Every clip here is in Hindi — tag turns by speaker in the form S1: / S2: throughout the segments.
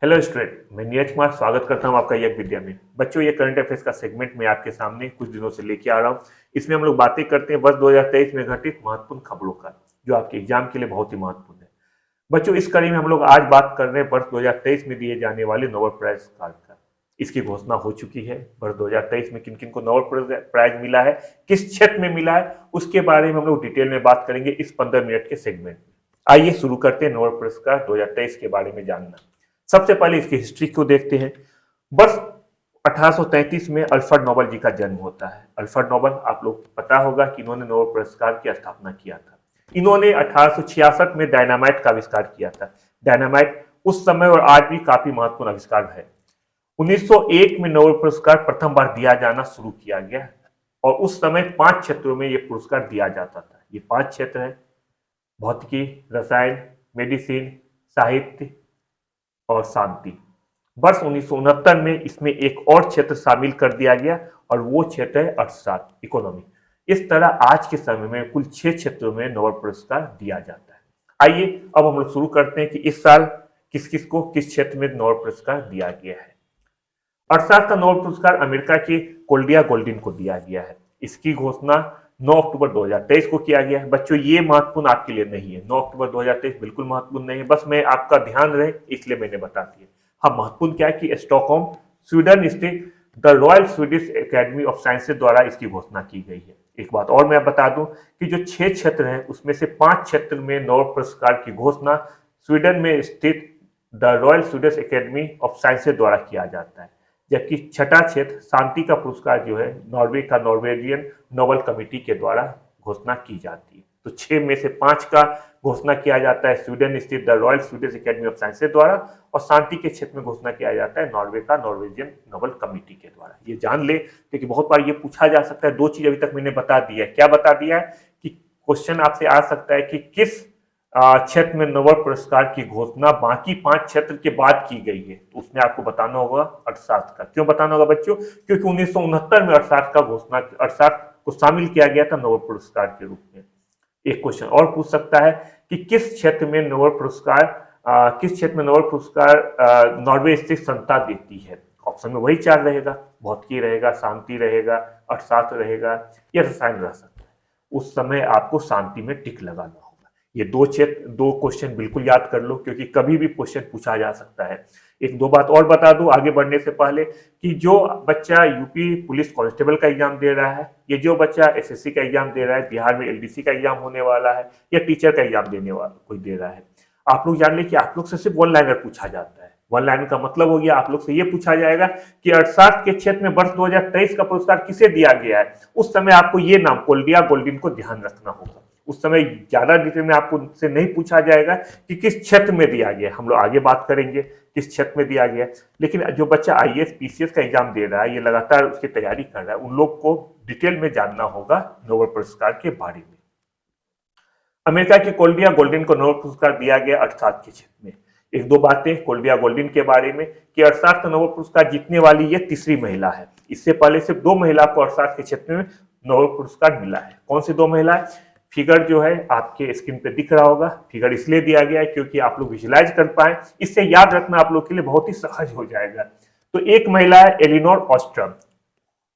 S1: हेलो स्टूडेंट, मैं नीरज कुमार स्वागत करता हूं आपका यज्ञ विद्या में। बच्चों, ये करंट अफेयर्स का सेगमेंट मैं आपके सामने कुछ दिनों से लेके आ रहा हूं। इसमें हम लोग बातें करते हैं वर्ष 2023 में घटित महत्वपूर्ण खबरों का, जो आपके एग्जाम के लिए बहुत ही महत्वपूर्ण है। बच्चों, इस कड़ी में हम लोग आज बात कर रहे हैं वर्ष 2023 में दिए जाने वाले नोबेल प्राइज का। इसकी घोषणा हो चुकी है। वर्ष 2023 में किन किन को नोबेल प्राइज मिला है, किस क्षेत्र में मिला है, उसके बारे में हम लोग डिटेल में बात करेंगे इस 15 मिनट के सेगमेंट में। आइए शुरू करते हैं नोबेल पुरस्कार 2023 के बारे में जानना। सबसे पहले इसकी हिस्ट्री को देखते हैं। वर्ष 1833 में अल्फ्रेड नोबेल जी का जन्म होता है। अल्फ्रेड नोबेल, आप लोग पता होगा कि इन्होंने नोबेल पुरस्कार की स्थापना किया था। इन्होंने 1866 में डायनामाइट का आविष्कार किया था। डायनामाइट उस समय और आज भी काफी महत्वपूर्ण आविष्कार है। 1901 में नोबेल पुरस्कार प्रथम बार दिया जाना शुरू किया गया और उस समय 5 क्षेत्रों में यह पुरस्कार दिया जाता था। ये 5 क्षेत्र है: भौतिकी, रसायन, मेडिसिन, साहित्य और शांति। वर्ष 1969 में इसमें एक और क्षेत्र शामिल कर दिया गया और वो क्षेत्र है अर्थशास्त्र, इकोनॉमी। इस तरह आज के समय में कुल 6 क्षेत्रों में नोबेल पुरस्कार दिया जाता है। आइए अब हम लोग शुरू करते हैं कि इस साल किस किस को किस क्षेत्र में नोबेल पुरस्कार दिया गया है। अर्थशास्त्र का नोबेल पुरस्कार अमेरिका के कोल्डिया गोल्डिन को दिया गया है। इसकी घोषणा 9 अक्टूबर 2023 को किया गया है। बच्चों, ये महत्वपूर्ण आपके लिए नहीं है। 9 अक्टूबर 2023 बिल्कुल महत्वपूर्ण नहीं है, बस मैं आपका ध्यान रहे इसलिए मैंने बता दिया। हाँ, महत्वपूर्ण क्या है कि स्टॉकहोम, स्वीडन स्थित the royal Swedish academy of sciences द्वारा इसकी घोषणा की गई है। एक बात और मैं बता दूं कि जो 6 क्षेत्र हैं उसमें से 5 क्षेत्र में नोबेल पुरस्कार की घोषणा स्वीडन में स्थित the royal Swedish academy of sciences द्वारा किया जाता है, जबकि छठा क्षेत्र शांति का पुरस्कार जो है नॉर्वे का नॉर्वेजियन नोबेल कमेटी के द्वारा घोषणा की जाती है। तो 6 में से 5 का घोषणा किया जाता है स्वीडन स्थित the royal Swedish academy of sciences द्वारा और शांति के क्षेत्र में घोषणा किया जाता है नॉर्वे का नॉर्वेजियन नोबेल कमेटी के द्वारा। ये जान ले, क्योंकि बहुत बार ये पूछा जा सकता है। 2 चीज अभी तक मैंने बता दिया है। क्या बता दिया है कि क्वेश्चन आपसे आ सकता है कि किस क्षेत्र में नोबेल पुरस्कार की घोषणा बाकी 5 क्षेत्र के बाद की गई है, तो उसमें आपको बताना होगा अर्थशास्त्र का। क्यों बताना होगा बच्चों? क्योंकि 1969 में अर्थशास्त्र को शामिल किया गया था नोबेल पुरस्कार के रूप में। एक क्वेश्चन और पूछ सकता है कि किस क्षेत्र में नोबेल पुरस्कार नॉर्वे स्थित संस्था देती है। ऑप्शन में वही 4 रहेगा: भौतिकी रहेगा, शांति रहेगा, अर्थशास्त्र रहेगा या रसायन रह सकता है। उस समय आपको शांति में टिक लगाना होगा। ये 2 क्वेश्चन बिल्कुल याद कर लो, क्योंकि कभी भी क्वेश्चन पूछा जा सकता है। एक 2 बात और बता दूं आगे बढ़ने से पहले कि जो बच्चा यूपी पुलिस कांस्टेबल का एग्जाम दे रहा है, ये जो बच्चा एसएससी का एग्जाम दे रहा है, बिहार में एलडीसी का एग्जाम होने वाला है, या टीचर का एग्जाम देने वाला कोई दे रहा है, आप लोग जान ले कि आप लोग से सिर्फ 1 लाइनर पूछा जाता है। 1 लाइनर का मतलब हो गया आप लोग से ये पूछा जाएगा कि अर्थशास्त्र के क्षेत्र में वर्ष 2023 का पुरस्कार किसे दिया गया है। उस समय आपको ये नाम कोल्डिया गोल्डिन को ध्यान रखना होगा। उस समय ज्यादा डिटेल में आपको से नहीं पूछा जाएगा कि किस क्षेत्र में दिया गया। हम लोग आगे बात करेंगे किस क्षेत्र में दिया गया, लेकिन जो बच्चा आईएएस पीसीएस का एग्जाम दे रहा है, ये लगातार उसकी तैयारी कर रहा है, उन लोग को डिटेल में जानना होगा नोबेल पुरस्कार के बारे में। अमेरिका के कोल्डिया गोल्डिन को नोबेल पुरस्कार दिया गया अर्थशास्त्र के क्षेत्र में। 1-2 बातें कोल्डिया गोल्डिन के बारे में कि अर्थशास्त्र नोबेल पुरस्कार जीतने वाली ये तीसरी महिला है। इससे पहले सिर्फ 2 महिला को अर्थशास्त्र के क्षेत्र में नोबेल पुरस्कार मिला है। कौन सी 2 महिलाएं? फिगर जो है आपके स्क्रीन पे दिख रहा होगा। फिगर इसलिए दिया गया है क्योंकि आप लोग विजुलाइज कर पाए, इससे याद रखना आप लोग के लिए बहुत ही सहज हो जाएगा। तो एक महिला है एलिनोर ऑस्ट्रम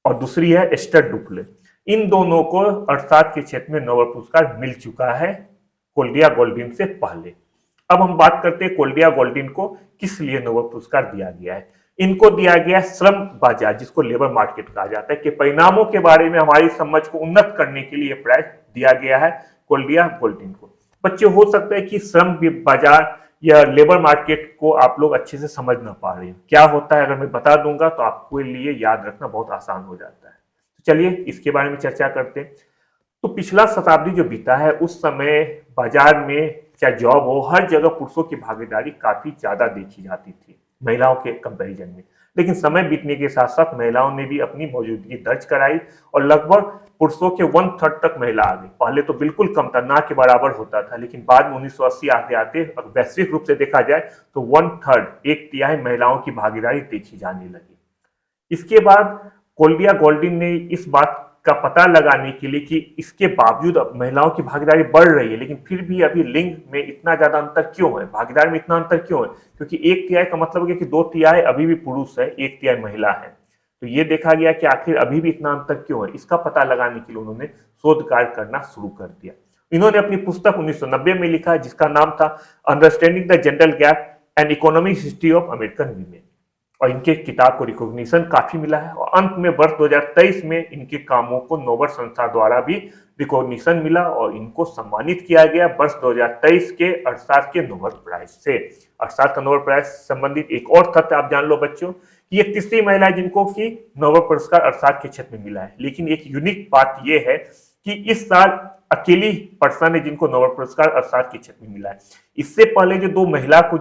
S1: और दूसरी है एस्टर डुप्ले। इन दोनों को अर्थशास्त्र के क्षेत्र में नोबेल पुरस्कार मिल चुका है कोल्डिया गोल्डिन से पहले। अब हम बात करते हैं कोल्डिया गोल्डिन को किस लिए नोबेल पुरस्कार दिया गया है। इनको दिया गया श्रम बाजार, जिसको लेबर मार्केट कहा जाता है, के परिणामों के बारे में हमारी समझ को उन्नत करने के लिए प्राइज दिया गया है कोल्डिया गोल्डिन को। बच्चे, हो सकता है कि श्रम बाजार या लेबर मार्केट को आप लोग अच्छे से समझ ना पा रहे हैं। क्या होता है अगर मैं बता दूंगा तो आपके लिए याद रखना बहुत आसान हो जाता है। तो चलिए इसके बारे में चर्चा करते हैं। तो पिछला शताब्दी जो बीता है, उस समय बाजार में चाहे जॉब हो, हर जगह पुरुषों की भागीदारी काफी ज्यादा देखी जाती थी महिलाओं के कंपैरिजन में। लेकिन समय बीतने के साथ साथ महिलाओं ने भी अपनी मौजूदगी दर्ज कराई और लगभग पुरुषों के 1/3 तक महिला आ गई। पहले तो बिल्कुल कम था, ना के बराबर होता था, लेकिन बाद में 1980 आते आते वैश्विक रूप से देखा जाए तो 1/3, 1/3 महिलाओं की भागीदारी देखी जाने लगी। इसके बाद कोल्डिया गोल्डिन ने इस बात का पता लगाने के लिए कि इसके बावजूद अब महिलाओं की भागीदारी बढ़ रही है, लेकिन फिर भी अभी लिंग में इतना ज्यादा अंतर क्यों है, भागीदारी में इतना अंतर क्यों है? क्योंकि 1/3 का मतलब है कि 2/3 अभी भी पुरुष है, 1/3 महिला है। तो ये देखा गया कि आखिर अभी भी इतना अंतर क्यों है, इसका पता लगाने के लिए उन्होंने शोध कार्य करना शुरू कर दिया। इन्होंने अपनी पुस्तक 1990 में लिखा जिसका नाम था understanding the gender gap and economic history of American women, और इनके किताब को रिकॉग्निशन काफी मिला है। और अंत में वर्ष 2023 में इनके कामों को नोबेल संस्था द्वारा भी रिकॉग्निशन मिला और इनको सम्मानित किया गया वर्ष 2023 के अर्थशास्त्र के नोबेल प्राइज से। अर्थशास्त्र का नोबेल प्राइज संबंधित एक और तथ्य आप जान लो बच्चों कि ये तीसरी महिला है जिनको की नोबेल पुरस्कार अर्थशास्त्र के क्षेत्र में मिला है। लेकिन एक यूनिक बात यह है कि इस साल अकेली पर्सन है जिनको नोबेल पुरस्कार अर्थशास्त्र के क्षेत्र में मिला है। इससे पहले जो 2 महिला को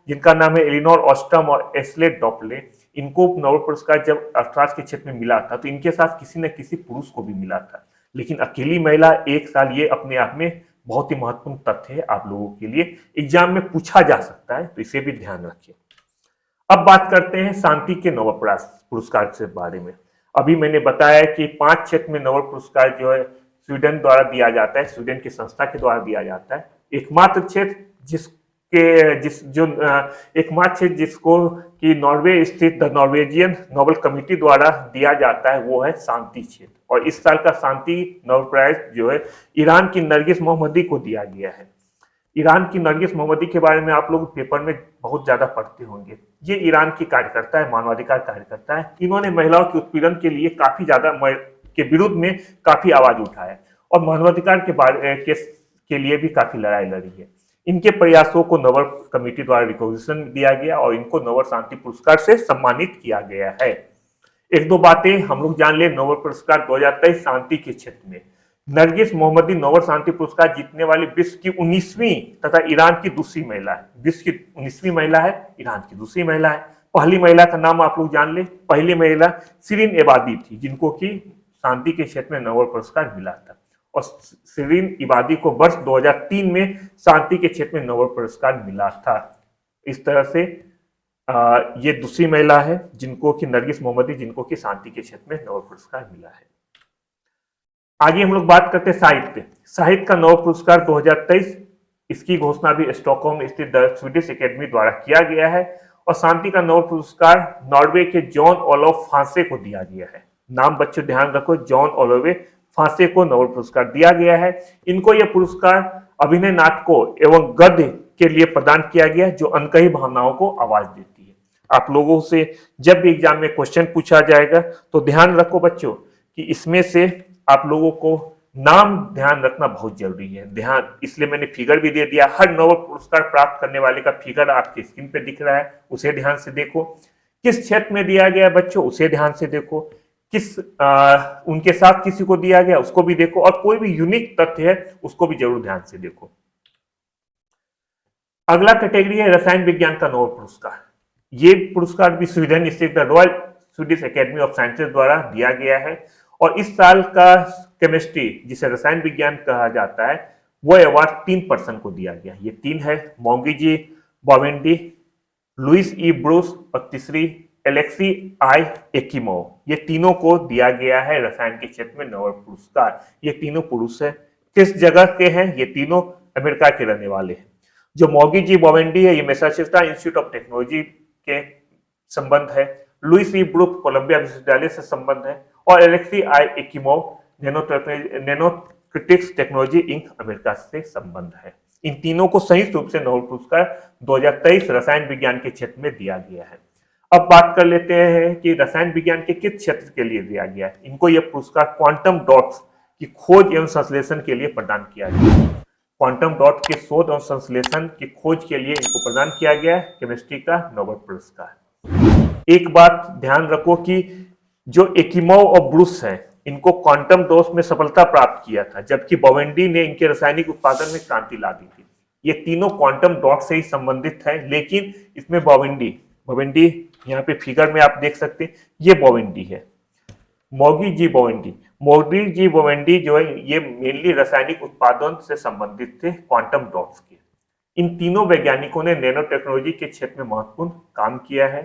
S1: जिनका नाम है एलिनोर ऑस्टम और एस्ले डॉपले, इनको नोबेल पुरस्कार जब अर्थशास्त्र के क्षेत्र में मिला था तो इनके साथ किसी न किसी पुरुष को भी मिला था। लेकिन अकेली महिला एक साल, ये अपने आप में बहुत ही महत्वपूर्ण तथ्य है, आप लोगों के लिए एग्जाम में पूछा जा सकता है, तो इसे भी ध्यान रखिए। अब बात करते हैं शांति के नोबेल पुरस्कार के बारे में। अभी मैंने बताया कि 5 क्षेत्र में नोबेल पुरस्कार जो है स्वीडन द्वारा दिया जाता है, स्वीडन की संस्था के द्वारा दिया जाता है। एकमात्र क्षेत्र जिसको कि नॉर्वे स्थित द नॉर्वेजियन नोबेल कमिटी द्वारा दिया जाता है वो है शांति क्षेत्र। और इस साल का शांति नोबेल प्राइज जो है ईरान की नरगिस मोहम्मदी को दिया गया है। ईरान की नरगिस मोहम्मदी के बारे में आप लोग पेपर में बहुत ज्यादा पढ़ते होंगे। ये ईरान की कार्यकर्ता है, मानवाधिकार कार्यकर्ता है। इन्होंने महिलाओं के उत्पीड़न के लिए काफी ज्यादा के विरुद्ध में काफी आवाज उठाया और मानवाधिकार के लिए भी काफी लड़ाई लड़ी है। इनके प्रयासों को नोबेल कमेटी द्वारा रिकॉग्निशन दिया गया और इनको नोबेल शांति पुरस्कार से सम्मानित किया गया है। एक दो बातें हम लोग जान ले नोबेल पुरस्कार 2023 शांति के क्षेत्र में। नरगिस मोहम्मदी नोबेल शांति पुरस्कार जीतने वाली विश्व की 19वीं तथा ईरान की दूसरी महिला है। विश्व की 19वीं महिला है, ईरान की दूसरी महिला है। पहली महिला का नाम आप लोग जान ले, पहली महिला शिरीन इबादी थी जिनको की शांति के क्षेत्र में नोबेल पुरस्कार मिला था। और शिरीन इबादी को वर्ष 2003 में शांति के क्षेत्र में नोबेल पुरस्कार मिला था। इस तरह से ये दूसरी महिला है जिनको कि नरगिस मोहम्मदी जिनको कि शांति के क्षेत्र में नोबेल पुरस्कार मिला है। आगे हम लोग बात करते हैं साहित्य का नोबेल पुरस्कार 2023, इसकी घोषणा भी स्टॉकहोम स्थित द स्वीडिश एकेडमी द्वारा किया गया है। और शांति का नोबेल पुरस्कार नॉर्वे के जॉन ओलोफ फांसे को दिया गया है। नाम बच्चों ध्यान रखो, जॉन ओलोवे फांसे को नोबेल पुरस्कार दिया गया है। इनको यह पुरस्कार अभिनय, नाटकों एवं गद्य के लिए प्रदान किया गया जो अनकही भावनाओं को आवाज देती है। आप लोगों से जब भी एग्जाम में क्वेश्चन पूछा जाएगा तो ध्यान रखो बच्चों कि इसमें से आप लोगों को नाम ध्यान रखना बहुत जरूरी है। ध्यान इसलिए मैंने फिगर भी दे दिया, हर नोबेल पुरस्कार प्राप्त करने वाले का फिगर आपके स्क्रीन पे दिख रहा है, उसे ध्यान से देखो। किस क्षेत्र में दिया गया बच्चों उसे ध्यान से देखो, किस उनके साथ किसी को दिया गया उसको भी देखो, और कोई भी यूनिक तथ्य है उसको भी जरूर ध्यान से देखो। अगला कैटेगरी है रसायन विज्ञान का नोबेल पुरस्कार। ये पुरस्कार भी स्वीडन स्थित the royal Swedish academy of sciences द्वारा दिया गया है। और इस साल का केमिस्ट्री जिसे रसायन विज्ञान कहा जाता है वो अवार्ड 3 पर्सन को दिया गया। ये 3 है, मॉन्गी बोवेंडी, लुइस ई ब्रूस और तीसरी एलेक्सी आई एकिमोव। ये तीनों को दिया गया है रसायन के क्षेत्र में नोबेल पुरस्कार। ये तीनों पुरुष है। किस जगह के हैं? ये तीनों अमेरिका के रहने वाले हैं। जो मॉगी बोवेंडी है ये मैसाचुसेट्स इंस्टीट्यूट ऑफ टेक्नोलॉजी के संबंध है। लुइस ई ब्रूस कोलंबिया विश्वविद्यालय से संबंध है। और एलेक्सी आई एकिमोव नैनोक्रिटिक्स टेक्नोलॉजी इंक अमेरिका से संबंध है। इन तीनों को संयुक्त रूप से नोबेल पुरस्कार 2023 रसायन विज्ञान के क्षेत्र में दिया गया है। अब बात कर लेते हैं कि रसायन विज्ञान के किस क्षेत्र के लिए दिया गया है। इनको यह पुरस्कार क्वांटम डॉट्स की खोज एवं संश्लेषण के लिए प्रदान किया गया है। क्वांटम डॉट के शोध और संश्लेषण की खोज के लिए इनको प्रदान किया गया है केमिस्ट्री का नोबेल पुरस्कार। एक बात ध्यान रखो कि जो एकिमोव और ब्रूस है इनको क्वांटम डॉट्स में सफलता प्राप्त किया था, जबकि बोवेंडी ने इनके रासायनिक उत्पादन में क्रांति ला दी थी। ये तीनों क्वांटम डॉट से ही संबंधित है, लेकिन इसमें बोवेंडी यहाँ पे फिगर में आप देख सकते हैं, ये बोवेंडी है। मॉगी बोवेंडी जो है ये मेनली रासायनिक उत्पादन से संबंधित थे क्वांटम डॉट्स के। इन तीनों वैज्ञानिकों ने नैनो टेक्नोलॉजी के क्षेत्र में महत्वपूर्ण काम किया है।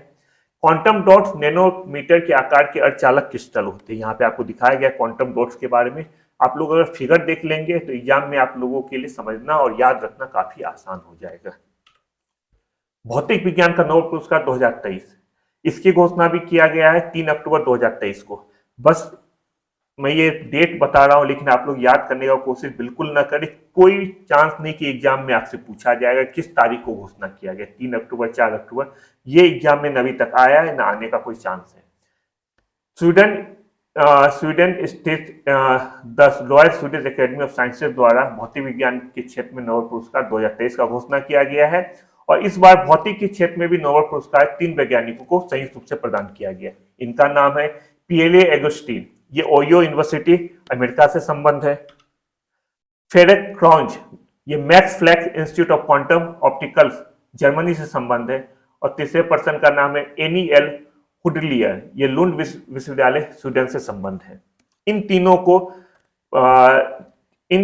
S1: क्वांटम डॉट्स नैनोमीटर के आकार के अर्धचालक क्रिस्टल होते हैं। यहाँ पे आपको दिखाया गया क्वांटम डॉट्स के बारे में। आप लोग अगर फिगर देख लेंगे तो एग्जाम में आप लोगों के लिए समझना और याद रखना काफी आसान हो जाएगा। भौतिक विज्ञान का नोबेल पुरस्कार 2023, इसकी घोषणा भी किया गया है 3 अक्टूबर 2023 को। बस मैं ये डेट बता रहा हूं, लेकिन आप लोग याद करने का कोशिश बिल्कुल ना करें। कोई चांस नहीं कि एग्जाम में आपसे पूछा जाएगा किस तारीख को घोषणा किया गया, 3 अक्टूबर 4 अक्टूबर, ये एग्जाम में अभी तक आया है ना आने का कोई चांस है। स्वीडन स्थित the royal Swedish academy of sciences द्वारा भौतिक विज्ञान के क्षेत्र में नोबेल पुरस्कार 2023 का घोषणा किया गया है। और इस बार भौतिक के क्षेत्र में भी नोबेल पुरस्कार 3 वैज्ञानिकों को संयुक्त रूप से प्रदान किया गया। इनका नाम है पीएलए एगोस्टीन, ये ओयो यूनिवर्सिटी अमेरिका से संबंध है। फेरेक क्रॉन्ज, ये Max Planck institute of quantum opticals Germany से संबंध है। और तीसरे पर्सन का नाम है एनी एल हुडलियर, ये लुंड विश्वविद्यालय स्वीडन से संबंध है। इन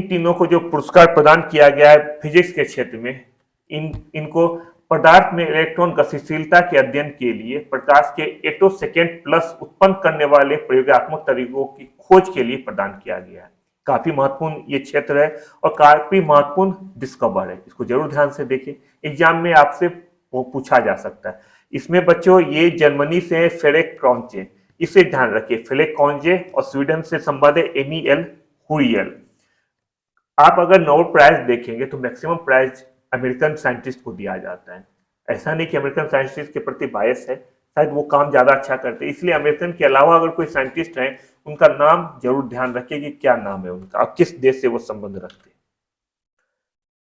S1: तीनों को जो पुरस्कार प्रदान किया गया है फिजिक्स के क्षेत्र में, इनको पदार्थ में इलेक्ट्रॉन गतिशीलता के अध्ययन के लिए प्रकाश के एटोसेकेंड प्लस उत्पन्न करने वाले प्रयोगात्मक तरीकों की खोज के लिए प्रदान किया गया है। काफी महत्वपूर्ण ये क्षेत्र है और काफी महत्वपूर्ण डिस्कवर है, इसको जरूर ध्यान से देखिए, एग्जाम में आपसे वो पूछा जा सकता है। इसमें बच्चों ये जर्मनी से फेरेक क्रॉन्चे, इसे ध्यान रखिए, फेरेक क्रॉन्चे, और स्वीडन से संबंध है एनी एल हुरियल। आप अगर नोबेल प्राइज देखेंगे तो मैक्सिमम प्राइज अमेरिकन साइंटिस्ट को दिया जाता है। ऐसा नहीं कि अमेरिकन साइंटिस्ट के प्रति बायस है, शायद वो काम ज्यादा अच्छा करते हैं, इसलिए अमेरिकन के अलावा अगर कोई साइंटिस्ट है उनका नाम जरूर ध्यान रखिए कि क्या नाम है उनका और किस देश से वो संबंध रखते हैं।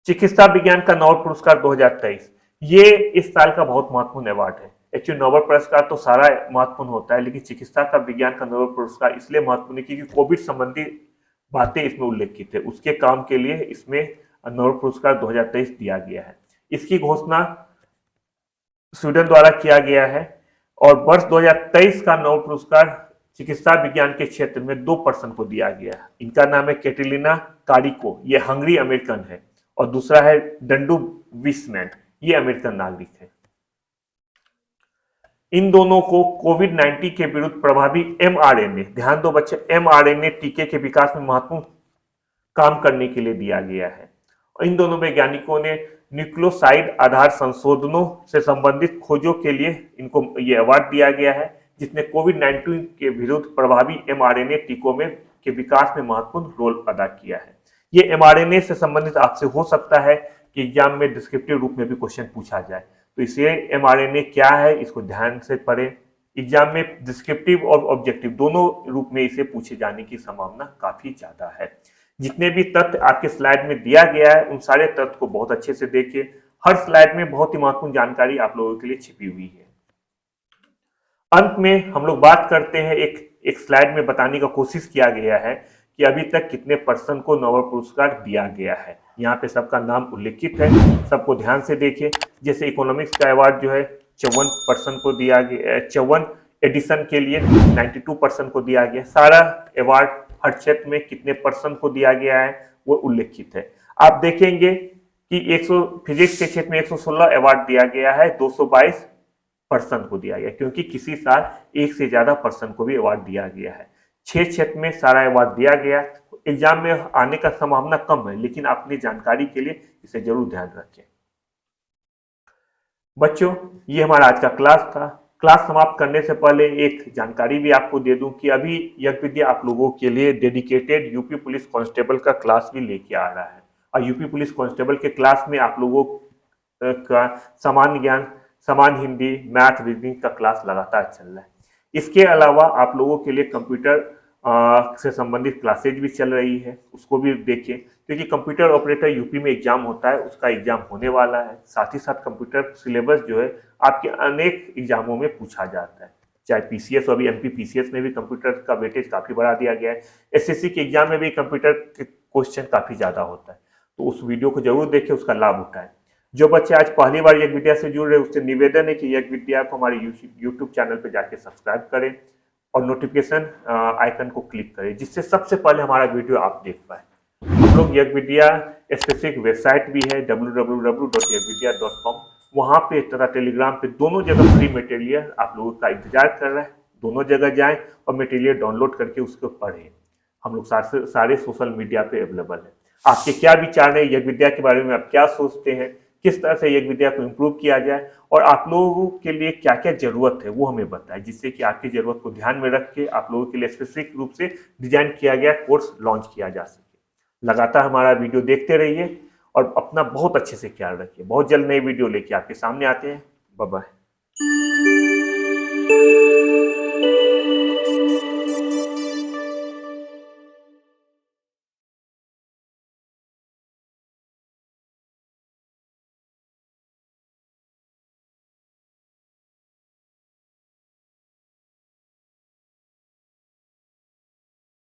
S1: चिकित्सा विज्ञान का नोबेल पुरस्कार 2023, ये इस साल का बहुत महत्वपूर्ण अवार्ड है। एक्चुअली नोबेल पुरस्कार तो सारा महत्वपूर्ण होता है, लेकिन चिकित्सा का विज्ञान का नोबेल पुरस्कार इसलिए महत्वपूर्ण है क्योंकि कोविड संबंधी बातें इसमें उल्लेखित है, उसके काम के लिए इसमें नोबेल पुरस्कार 2023 दिया गया है। इसकी घोषणा स्वीडन द्वारा किया गया है। और वर्ष 2023 का नोबेल पुरस्कार चिकित्सा विज्ञान के क्षेत्र में 2 पर्सन को दिया गया है। इनका नाम है कैटेलिना कारिको, ये हंगरी अमेरिकन है, और दूसरा है डंडू विस्मैन, ये अमेरिकन नागरिक है। इन दोनों को कोविड-19 के विरुद्ध प्रभावी एमआरएनए, ध्यान दो बच्चे, एमआरएनए टीके के विकास में महत्वपूर्ण काम करने के लिए दिया गया है। और इन दोनों वैज्ञानिकों ने न्यूक्लियोसाइड आधार संशोधनों से संबंधित खोजों के लिए इनको ये अवार्ड दिया गया है, जिसने कोविड-19 के विरुद्ध प्रभावी एमआरएनए टीकों में के विकास में महत्वपूर्ण रोल अदा किया है। ये एमआरएनए से संबंधित आपसे हो सकता है कि एग्जाम में डिस्क्रिप्टिव रूप में भी क्वेश्चन पूछा जाए, तो इसलिए एमआरएनए क्या है इसको ध्यान से पढ़ें। एग्जाम में डिस्क्रिप्टिव और ऑब्जेक्टिव दोनों रूप में इसे पूछे जाने की संभावना काफी ज्यादा है। जितने भी तथ्य आपके स्लाइड में दिया गया है उन सारे तथ्य को बहुत अच्छे से देखिए। हर स्लाइड में बहुत ही महत्वपूर्ण जानकारी आप लोगों के लिए छिपी हुई है। अंत में हम लोग बात करते हैं, एक स्लाइड में बताने का कोशिश किया गया है कि अभी तक कितने पर्सन को नोबेल पुरस्कार दिया गया है। यहाँ पे सबका नाम उल्लेखित है, सबको ध्यान से देखिए। जैसे इकोनॉमिक्स का अवार्ड जो है 54 पर्सन को दिया गया, 54 एडिशन के लिए 92 पर्सन को दिया गया। सारा अवार्ड हर क्षेत्र में कितने पर्सन को दिया गया है वो उल्लेखित है। आप देखेंगे कि 100 फिजिक्स के क्षेत्र में 116 अवार्ड दिया गया है, 222 पर्सन को दिया गया, क्योंकि किसी साल एक से ज्यादा पर्सन को भी अवार्ड दिया गया है। 6 क्षेत्र में सारा अवार्ड दिया गया। एग्जाम में आने का संभावना कम है, लेकिन अपनी जानकारी के लिए इसे जरूर ध्यान रखें। बच्चों, ये हमारा आज का क्लास था। क्लास समाप्त करने से पहले एक जानकारी भी आपको दे दूं कि अभी यज्ञ विद्या आप लोगों के लिए डेडिकेटेड यूपी पुलिस कांस्टेबल का क्लास भी लेके आ रहा है। और यूपी पुलिस कांस्टेबल के क्लास में आप लोगों का सामान्य ज्ञान, सामान्य हिंदी, मैथ, रीजनिंग का क्लास लगातार चल रहा है। इसके अलावा आप लोगों के लिए कंप्यूटर से संबंधित क्लासेज भी चल रही है, उसको भी देखिए, क्योंकि कंप्यूटर ऑपरेटर यूपी में एग्जाम होता है, उसका एग्जाम होने वाला है। साथ ही साथ कंप्यूटर सिलेबस जो है आपके अनेक एग्जामों में पूछा जाता है, चाहे पीसीएस, अभी एमपी पीसीएस में भी कंप्यूटर का वेटेज काफी बढ़ा दिया गया है। एसएससी के एग्जाम में भी कंप्यूटर के क्वेश्चन काफी ज्यादा होता है, तो उस वीडियो को जरूर देखें, उसका लाभ उठाएं। जो बच्चे आज पहली बार यज्ञ विद्या से जुड़ रहे हैं उससे निवेदन है कि यज्ञ विद्या को हमारे यूट्यूब चैनल पर जाके सब्सक्राइब करें और नोटिफिकेशन आइकन को क्लिक करें, जिससे सबसे पहले हमारा वीडियो आप देख पाए। हम लोग यज्ञ विद्या स्पेसिफिक वेबसाइट भी है www.yagvidya.com, वहां पे तथा टेलीग्राम पे दोनों जगह फ्री मटेरियल आप लोगों का इंतजार कर रहा है। दोनों जगह जाएं और मटेरियल डाउनलोड करके उसको पढ़ें। हम लोग सारे सोशल मीडिया पे अवेलेबल है। आपके क्या विचार है यज्ञ विद्या के बारे में, आप क्या सोचते हैं, किस तरह से यज्ञ विद्या को इम्प्रूव किया जाए और आप लोगों के लिए क्या क्या जरूरत है वो हमें बताएं, जिससे कि आपकी जरूरत को ध्यान में रख के आप लोगों के लिए स्पेसिफिक रूप से डिजाइन किया गया कोर्स लॉन्च किया जा सके। लगातार हमारा वीडियो देखते रहिए और अपना बहुत अच्छे से ख्याल रखिए। बहुत जल्द नई वीडियो लेके आपके सामने आते हैं। Bye bye.